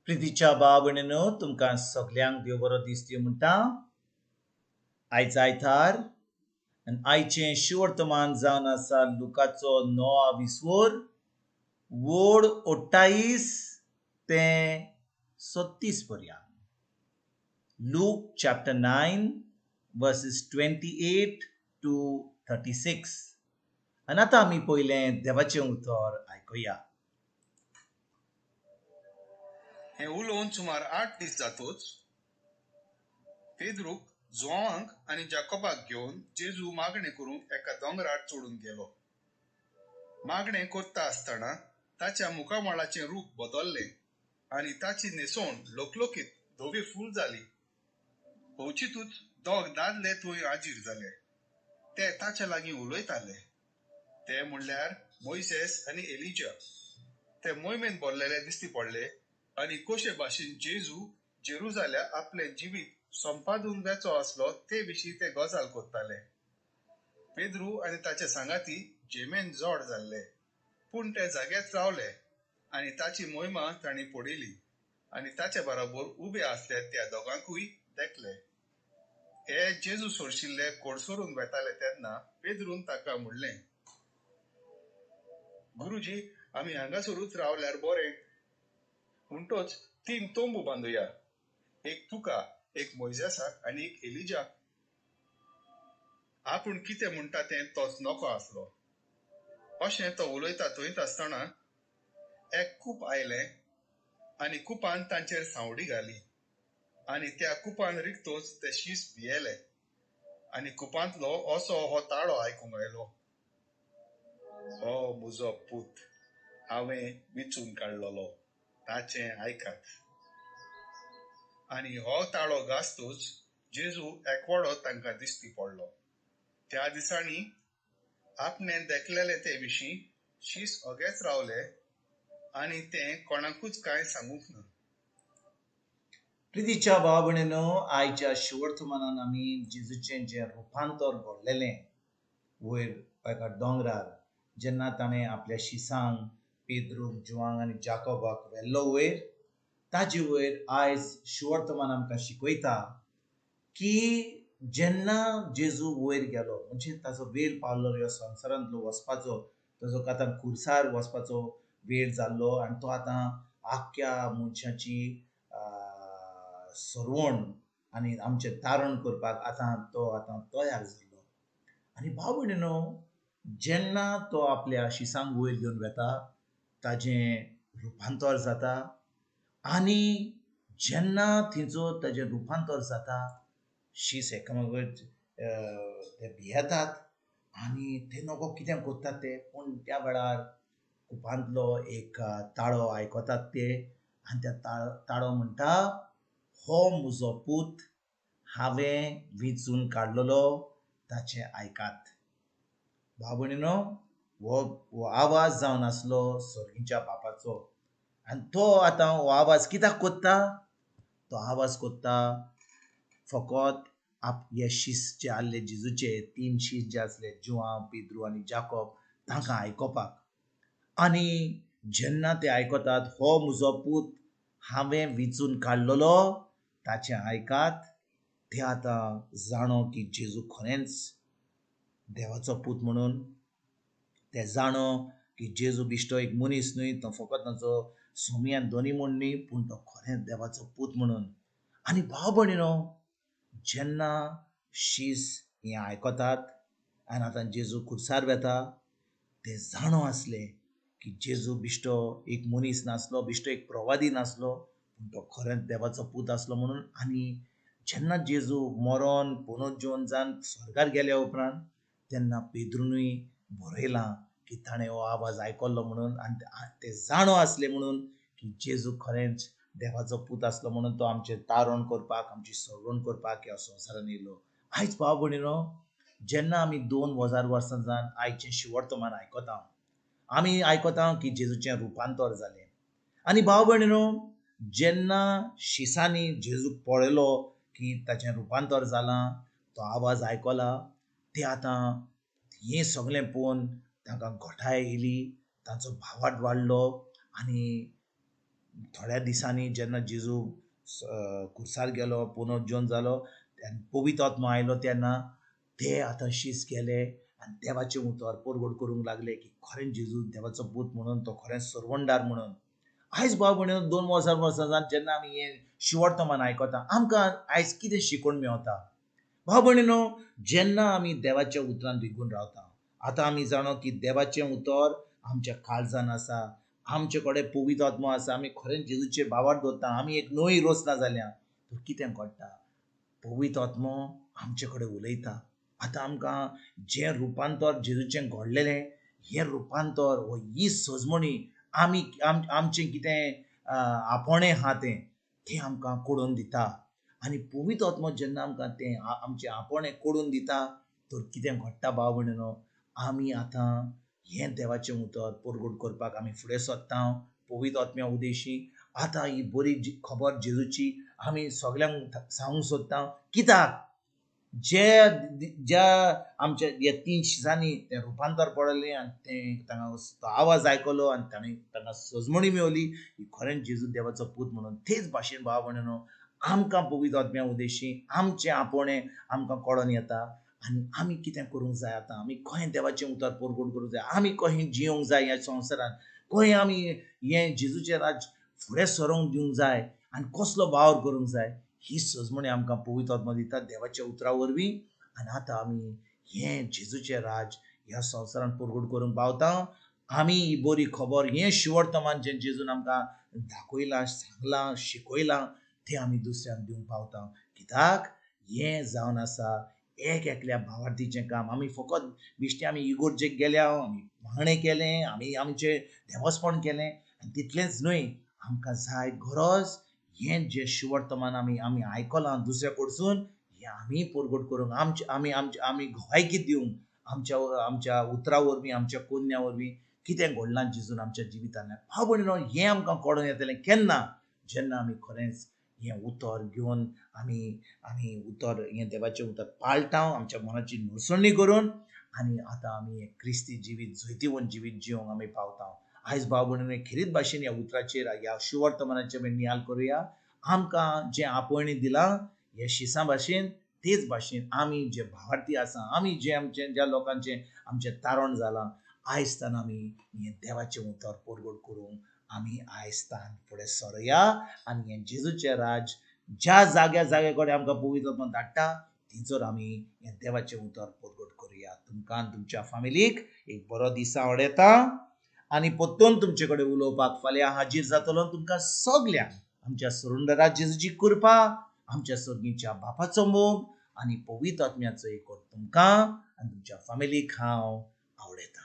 प्रितीच्या बाबणेनो तुमकां सगल्यांक देव बरो दीस दिवं म्हणटा. आयज आयतार आनी आयचें शिवर्तमान जावन आसा लुकाचो 9 विसवोर वोड 28 ते 36 पर्यंत. Luke chapter 9 verses 28 to 36. आनी आतां आमी पयलें देवाचें उतर आयकुया. हें उलोवन सुमार 8 दीस जातूच पेद्रूक जोवांक आनी जाकोबाक घेवन जेजू मागणें करूंक एका दोंगरार चडून गेलो. मागणें करता आसतना ताच्या मुखामळाचें रूप बदल्लें आनी ताची न्हेसोण लोकलोकीत धवी फूल जाली. अवचितूच दोग दादले थंय हाजीर जाले. ते ताच्या लागीं उलयताले. ते म्हणल्यार मोइसेस आनी एलिजा. ते मोहिमेन भरलेले दिश्टी पडले आनी कशे भाशेन जेजू जेरुजाल्या आपलें जिवीत संपादून वेचो आसलो ते विशीं ते गजाल करताले. पेद्रू आनी ताचे सांगाती जेमेन जोड जाल्ले, पूण ते जाग्याच रावले आनी ताची मोहिमा तांणी पळयली आनी ताचे बरोबर उबे आसले त्या दोगांकूय देखले. हे जेजू सोडशिल्ले कोडसोरून वेताले तेन्ना पेद्रून ताका म्हणलें, गुरुजी, आमी हांगासरूच रावल्यार बरें. म्हणटोच 3 तोंबू बांदुया, एक तुका, एक मोइसेसाक आनी एक एलिजाक. आपूण कितें म्हणटा तें तोच नको आसलो. अशें तो उलयता थंयच आसतना एक कूप आयलें आनी कुपान तांचेर सावडी घाली आनी त्या कुपान रिगतोच ते शीस भियेले आनी कुपांतलो असो हो ताळो आयकूंक आयलो, हो म्हजो पूत, हांवें विचून काडलोलो, ताचें आयकात. आनी हो ताळो घास्तूच जेजू एकवडो तांकां दिश्टी पडलो. त्या दिसांनी आपणें देखलेले ते विशीं शीस अगेच रावले आनी तें कोणाकूच कांय सांगूंक ना. प्रितीच्या बाबणेनो आयच्या शिवर्तमानान आमी जेजूचें जें रुपांतर घडलेलें वयर एका दोंगरार जेन्ना ताणें आपल्या शिसांक पेद्रूक जोवांक आनी जाकोबाक व्हेल्लो वयर, ताजे वयर आयज शिवर्तमान आमकां शिकयता की जेन्ना जेजू वयर गेलो म्हणजे ताचो वेळ पावलो ह्या संवसारांतलो वचपाचो, ताचो आतां खुर्सार वचपाचो वेळ जाल्लो आनी तो आतां आख्ख्या मनशाची सरवण आनी आमचें तारण करपाक आतां तयार जाल्लो. आनी भाव भयणीनो, जेन्ना तो आपल्या शिसांक वयर घेवन वेता ताजें रुपांतर जाता आनी जेन्ना थंयचो ताजें रुपांतर जाता शीस एकामेकांक ते भियेतात आनी ते नकळो कितें करतात ते, पूण त्या वेळार कुपांतलो एक ताळो आयकतात ते आनी त्या ताळो म्हणटा, हो म्हजो पूत, हांवें विचून काडलोलो, ताचें आयकात. भाव भयणीनो, हो आवाज जावन आसलो सर्गीच्या बापाचो आनी तो आतां हो आवाज कित्याक कोत्ता? तो आवाज कोत्ता फकत हे शीस जे आसले जेजूचे 3 शीस जे आसले जोवां, पेद्रू आनी जाकोब तांकां आयकोपाक. आनी जेन्ना ते आयकतात, हो म्हजो पूत, हांवें विचून काडलोलो, ताचें आयकात, ते आतां जाणो की जेजू खरेंच देवाचो पूत म्हणून. ते जाणो की जेजू बिश्टो एक मनीस न्हय, तो फकत ताचो सोमी आनी दोनी म्हूण न्हय, पूण तो खरेंच देवाचो पूत म्हणून. आनी भाव भयणीनो, जेन्ना शीस हें आयकतात आनी आतां जेजू खुर्सार वेता, ते जाणो आसले की जेजू बिश्टो एक मनीस नासलो, बिश्टो एक प्रवादी नासलो, पूण तो खरेंच देवाचो पूत आसलो म्हणून. आनी जेन्ना जेजू मरोन पुनरुज्जीवन जावन स्वर्गार गेल्या उपरांत तेन्ना पेद्रूनूय बरयलां की ताणें हो आवाज आयकल्लो म्हणून आनी ते जाणो आसले म्हणून की जेजू खरेंच देवाचो पूत आसलो म्हणून तो आमचें तारण करपाक, आमची सरवण करपाक ह्या संवसारान येयलो. आयज भाव भयणीनो, जेन्ना आमी 2000 वर्सां जावन आयचें शिवर्तमान आयकता, आमी आयकता की जेजूचें रुपांतर जालें. आनी भाव भयणीनो, जेन्ना शिसांनी जेजूक पळयलो की ताचें रुपांतर जालां, तो आवाज आयकला, ते आतां हें सगळें पळोवन तांकां घोटाय येयली, तांचो भावार्थ वाडलो आनी थोड्या दिसांनी जेन्ना जेजू खुर्सार गेलो पुनर्जीवन जालो आनी पवित्र आत्मा आयलो तेन्ना ते आतां शीस गेले आनी देवाचें उतर परगट करूंक लागले की खरें जेजू देवाचो पूत म्हणून तो खरें सर्वंडार म्हणून आयज भाव भयणीनो 2 वर्सां जावन जेन्ना आमी हें शिवर्तमान आयकता आमकां आयज कितें शिकोवन मेवता भाव भयणीनो जेन्ना आमी देवाच्या उतरान रिगून रावता आतां आमी जाणो की देवाचें उतर आमच्या काळजान आसा आमचे कडेन पवित्र आत्मा आसा आमी खरें जेजूचेर बाबार दवरता आमी एक नोई रोसना जाल्यार तर कितें घडटा पवित्र आत्मो आमचे कडेन उलयता आतां आमकां जें रुपांतर जेजूचें घडलेलें हें रुपांतर हो ही सजमणी आमी आमचें कितें आपणें आहा तें आमकां कळून दिता आनी पवित्र आत्मो जेन्ना आमकां तें आमचें आपणें कळून दिता तर कितें घडटा भाव भयणीनो आमी आतां हें देवाचें उतर परगट करपाक आमी फुडें सरता पवित्र आत्म्या उदेशी आतां ही बरी खबर जेजूची आमी सगल्यांक सांगूंक सोदता कित्याक ज्या आमच्या ह्या 3 दिसांनी तें रुपांतर पडलें आनी तें तांकां तो आवाज आयकलो आनी तांकां सजमणी मेवली ही खरें जेजू देवाचो पूत म्हणून तेच भाशेन भाव भयणीनो आमकां पवित्र आत्म्या उदेशी आमचें आपणें आमकां कळोन येता आनी आमी कितें करूंक जाय आतां आमी खंय देवाचें उतर परगट करूंक जाय आमी कशें जियोंक जाय ह्या संवसारांत खंय आमी हें जेजूचें राज फुडें सरोंक दिवंक जाय आनी कसलो वावर करूंक जाय ही सजमणी आमकां पवित्र आत्मा दिता देवाच्या उतरा वरवीं आनी आतां आमी हें जेजूचें राज ह्या संवसारांत परगट करूंक पावता आमी ही बरी खबर हें शिवर्तमान जें जेजून आमकां दाखयलां सांगलां शिकयलां तें आमी दुसऱ्यांक दिवंक पावता कित्याक हें जावन आसा एक एकल्या भावार्थीचें काम आमी फकत बिश्टें आमी इगोर्जेक गेल्या आमी मागणें केलें आमी आमचें देवस्पण केलें आनी तितलेंच न्हय आमकां जाय गरज हें जें शिवर्तमान आमी आयकलां दुसऱ्या कडसून हें आमी परगट करूंक आमी घोवायकी दिवंक आमच्या उतरा वरवीं आमच्या कोन्या वरवीं कितें घडलां जेजून आमच्या जिवितांतल्यान भाव भयणीनो हें आमकां कळोन येतलें केन्ना जेन्ना आमी खरेंच हें उतर घेवन आमी उतर हें देवाचें उतर पाळटा आमच्या मनाची नुसणी करून आनी आतां आमी हें क्रिस्ती जिवीत जैतिवंत जिवीत जिवंक आमी पावता आयज भाव भयणीनो खरीच भाशेन ह्या उतराचेर ह्या शिवर्तमानाचेर आमी नियाल करुया आमकां जें आपणें दिलां हे शिसा भाशेन तेच भाशेन आमी जे भावार्थी आसा आमी जे आमचें ज्या लोकांचें आमचें तारण जालां आयज तान आमी हें देवाचें उतर परगट करूंक आमी आयज तान फुडें सरुया आनी हें जेजूचें राज ज्या जाग्या कडेन आमकां पवित्र आत्मा धाडटा थंयसर आमी हें देवाचें उतर परगट करुया तुमकां आनी तुमच्या फॅमिलीक एक बरो दीस आवड येता आनी परतून तुमचे कडेन उलोवपाक फाल्यां हाजीर जातलो तुमकां सगल्यांक आमच्या सुरुंदरा जेजूची कृपा आमच्या सर्गीच्या बापाचो मोग आनी पवित्र आत्म्याचो एक तुमकां आनी तुमच्या फॅमिलीक हांव आवडयतां